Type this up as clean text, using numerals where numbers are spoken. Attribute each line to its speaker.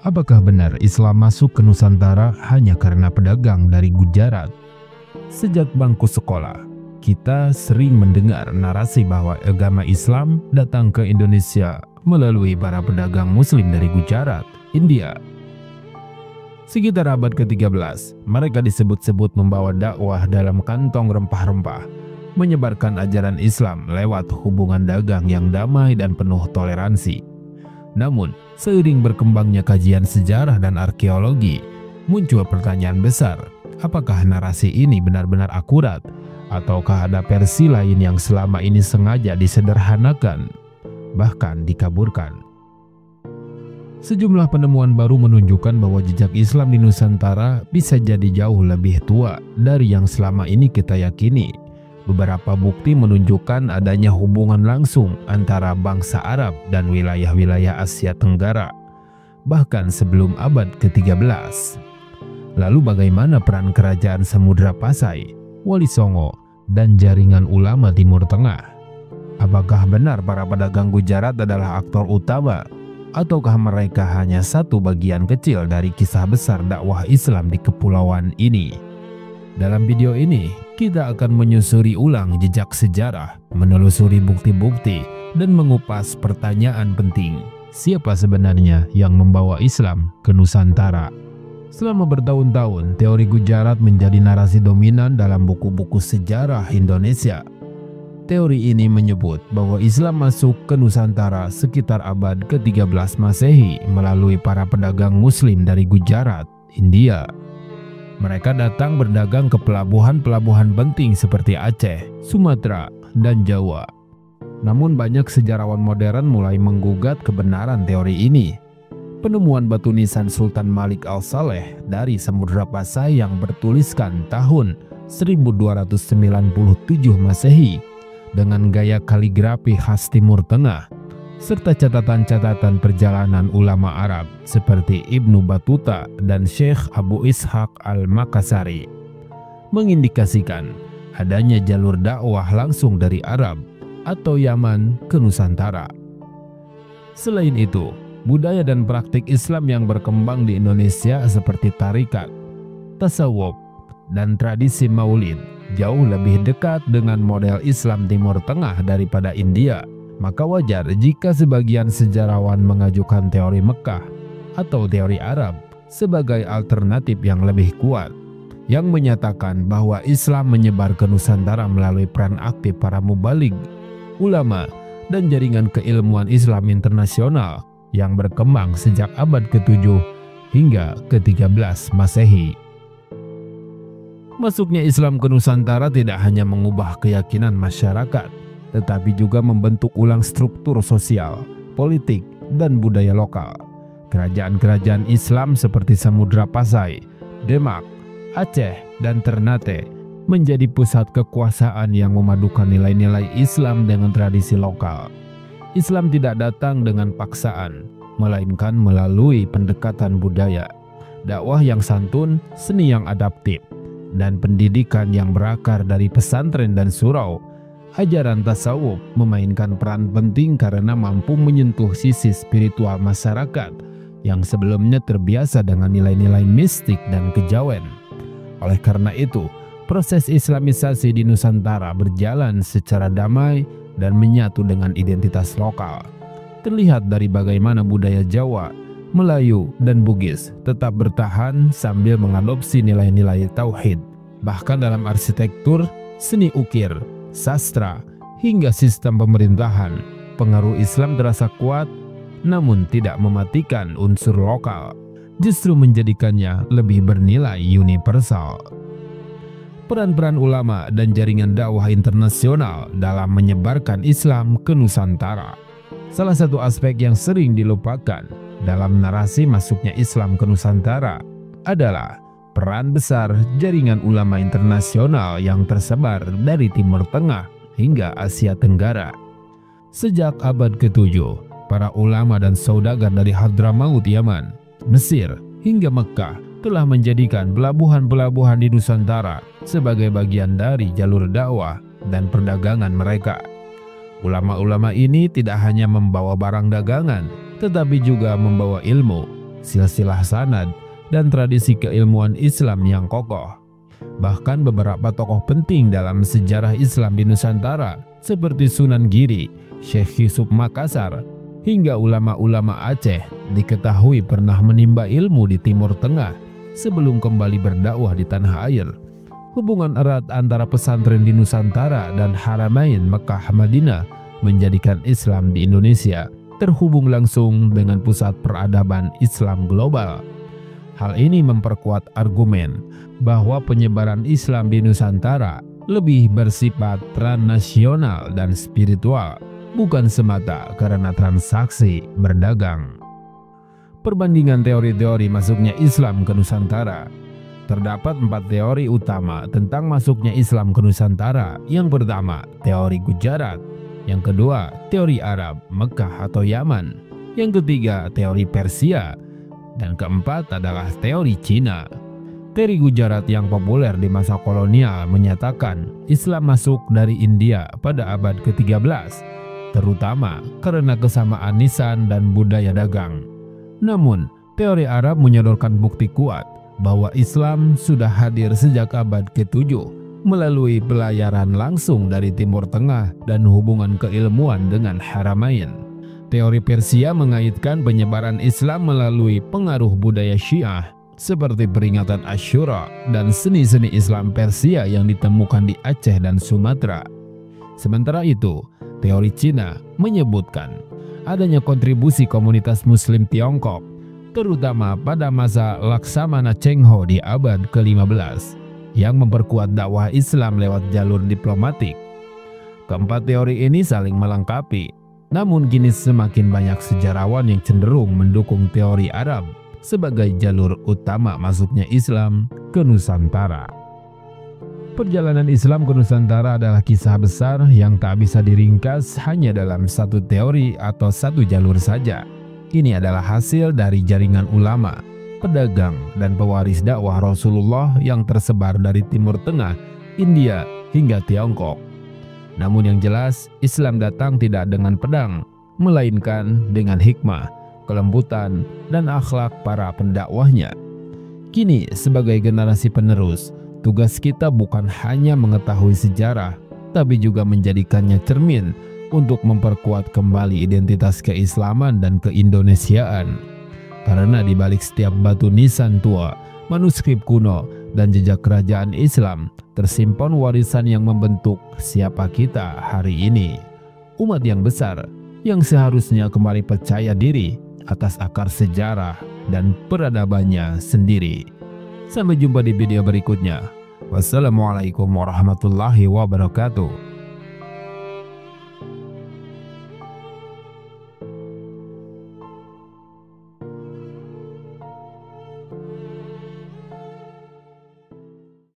Speaker 1: Apakah benar Islam masuk ke Nusantara hanya karena pedagang dari Gujarat? Sejak bangku sekolah, kita sering mendengar narasi bahwa agama Islam datang ke Indonesia melalui para pedagang Muslim dari Gujarat, India. Sekitar abad ke-13, mereka disebut-sebut membawa dakwah dalam kantong rempah-rempah, menyebarkan ajaran Islam lewat hubungan dagang yang damai dan penuh toleransi. Namun, seiring berkembangnya kajian sejarah dan arkeologi, muncul pertanyaan besar, apakah narasi ini benar-benar akurat, ataukah ada versi lain yang selama ini sengaja disederhanakan, bahkan dikaburkan? Sejumlah penemuan baru menunjukkan bahwa jejak Islam di Nusantara bisa jadi jauh lebih tua dari yang selama ini kita yakini. Beberapa bukti menunjukkan adanya hubungan langsung antara bangsa Arab dan wilayah-wilayah Asia Tenggara, bahkan sebelum abad ke-13. Lalu bagaimana peran kerajaan Samudra Pasai, Wali Songo, dan jaringan ulama Timur Tengah? Apakah benar para pedagang Gujarat adalah aktor utama, ataukah mereka hanya satu bagian kecil dari kisah besar dakwah Islam di kepulauan ini? Dalam video ini, kita akan menyusuri ulang jejak sejarah, menelusuri bukti-bukti, dan mengupas pertanyaan penting. Siapa sebenarnya yang membawa Islam ke Nusantara? Selama bertahun-tahun, teori Gujarat menjadi narasi dominan dalam buku-buku sejarah Indonesia. Teori ini menyebut bahwa Islam masuk ke Nusantara sekitar abad ke-13 Masehi melalui para pedagang Muslim dari Gujarat, India. Mereka datang berdagang ke pelabuhan-pelabuhan penting seperti Aceh, Sumatera, dan Jawa. Namun banyak sejarawan modern mulai menggugat kebenaran teori ini. Penemuan batu nisan Sultan Malik Al-Saleh dari Samudra Pasai yang bertuliskan tahun 1297 Masehi dengan gaya kaligrafi khas Timur Tengah, serta catatan-catatan perjalanan ulama Arab seperti Ibnu Battuta dan Syekh Abu Ishaq Al-Makassari, mengindikasikan adanya jalur dakwah langsung dari Arab atau Yaman ke Nusantara. Selain itu, budaya dan praktik Islam yang berkembang di Indonesia seperti tarikat, tasawuf, dan tradisi maulid jauh lebih dekat dengan model Islam Timur Tengah daripada India. Maka wajar jika sebagian sejarawan mengajukan teori Mekah atau teori Arab sebagai alternatif yang lebih kuat, yang menyatakan bahwa Islam menyebar ke Nusantara melalui peran aktif para mubaligh, ulama, dan jaringan keilmuan Islam internasional yang berkembang sejak abad ke-7 hingga ke-13 Masehi. Masuknya Islam ke Nusantara tidak hanya mengubah keyakinan masyarakat, tetapi juga membentuk ulang struktur sosial, politik, dan budaya lokal. Kerajaan-kerajaan Islam seperti Samudra Pasai, Demak, Aceh, dan Ternate menjadi pusat kekuasaan yang memadukan nilai-nilai Islam dengan tradisi lokal. Islam tidak datang dengan paksaan, melainkan melalui pendekatan budaya, dakwah yang santun, seni yang adaptif, dan pendidikan yang berakar dari pesantren dan surau. Ajaran tasawuf memainkan peran penting karena mampu menyentuh sisi spiritual masyarakat yang sebelumnya terbiasa dengan nilai-nilai mistik dan kejawen. Oleh karena itu, proses Islamisasi di Nusantara berjalan secara damai dan menyatu dengan identitas lokal. Terlihat dari bagaimana budaya Jawa, Melayu, dan Bugis tetap bertahan sambil mengadopsi nilai-nilai tauhid. Bahkan dalam arsitektur, seni ukir, sastra, hingga sistem pemerintahan, pengaruh Islam terasa kuat, namun tidak mematikan unsur lokal, justru menjadikannya lebih bernilai universal. Peran-peran ulama dan jaringan dakwah internasional dalam menyebarkan Islam ke Nusantara. Salah satu aspek yang sering dilupakan dalam narasi masuknya Islam ke Nusantara adalah peran besar jaringan ulama internasional yang tersebar dari Timur Tengah hingga Asia Tenggara. Sejak abad ke-7, para ulama dan saudagar dari Hadramaut Yaman, Mesir, hingga Mekkah telah menjadikan pelabuhan-pelabuhan di Nusantara sebagai bagian dari jalur dakwah dan perdagangan mereka. Ulama-ulama ini tidak hanya membawa barang dagangan, tetapi juga membawa ilmu, silsilah sanad, dan tradisi keilmuan Islam yang kokoh. Bahkan beberapa tokoh penting dalam sejarah Islam di Nusantara seperti Sunan Giri, Syekh Yusuf Makassar, hingga ulama-ulama Aceh diketahui pernah menimba ilmu di Timur Tengah sebelum kembali berdakwah di tanah air. Hubungan erat antara pesantren di Nusantara dan Haramain Mekah Madinah menjadikan Islam di Indonesia terhubung langsung dengan pusat peradaban Islam global. Hal ini memperkuat argumen bahwa penyebaran Islam di Nusantara lebih bersifat transnasional dan spiritual, bukan semata karena transaksi berdagang. Perbandingan teori-teori masuknya Islam ke Nusantara. Terdapat 4 teori utama tentang masuknya Islam ke Nusantara. Yang pertama, teori Gujarat. Yang kedua, teori Arab, Mekah atau Yaman. Yang ketiga, teori Persia. Dan keempat adalah teori Cina. Teori Gujarat yang populer di masa kolonial menyatakan Islam masuk dari India pada abad ke-13, terutama karena kesamaan lisan dan budaya dagang. Namun, teori Arab menyodorkan bukti kuat bahwa Islam sudah hadir sejak abad ke-7 melalui pelayaran langsung dari Timur Tengah dan hubungan keilmuan dengan Haramain. Teori Persia mengaitkan penyebaran Islam melalui pengaruh budaya Syiah seperti peringatan Asyura dan seni-seni Islam Persia yang ditemukan di Aceh dan Sumatera. Sementara itu, teori Cina menyebutkan adanya kontribusi komunitas Muslim Tiongkok, terutama pada masa Laksamana Cheng Ho di abad ke-15, yang memperkuat dakwah Islam lewat jalur diplomatik. Keempat teori ini saling melengkapi, namun kini semakin banyak sejarawan yang cenderung mendukung teori Arab sebagai jalur utama masuknya Islam ke Nusantara. Perjalanan Islam ke Nusantara adalah kisah besar yang tak bisa diringkas hanya dalam satu teori atau satu jalur saja. Ini adalah hasil dari jaringan ulama, pedagang, dan pewaris dakwah Rasulullah yang tersebar dari Timur Tengah, India, hingga Tiongkok. Namun yang jelas, Islam datang tidak dengan pedang, melainkan dengan hikmah, kelembutan, dan akhlak para pendakwahnya. Kini, sebagai generasi penerus, tugas kita bukan hanya mengetahui sejarah, tapi juga menjadikannya cermin untuk memperkuat kembali identitas keislaman dan keindonesiaan. Karena di balik setiap batu nisan tua, manuskrip kuno, dan jejak kerajaan Islam, tersimpan warisan yang membentuk siapa kita hari ini. Umat yang besar, yang seharusnya kembali percaya diri atas akar sejarah dan peradabannya sendiri. Sampai jumpa di video berikutnya. Wassalamualaikum warahmatullahi wabarakatuh.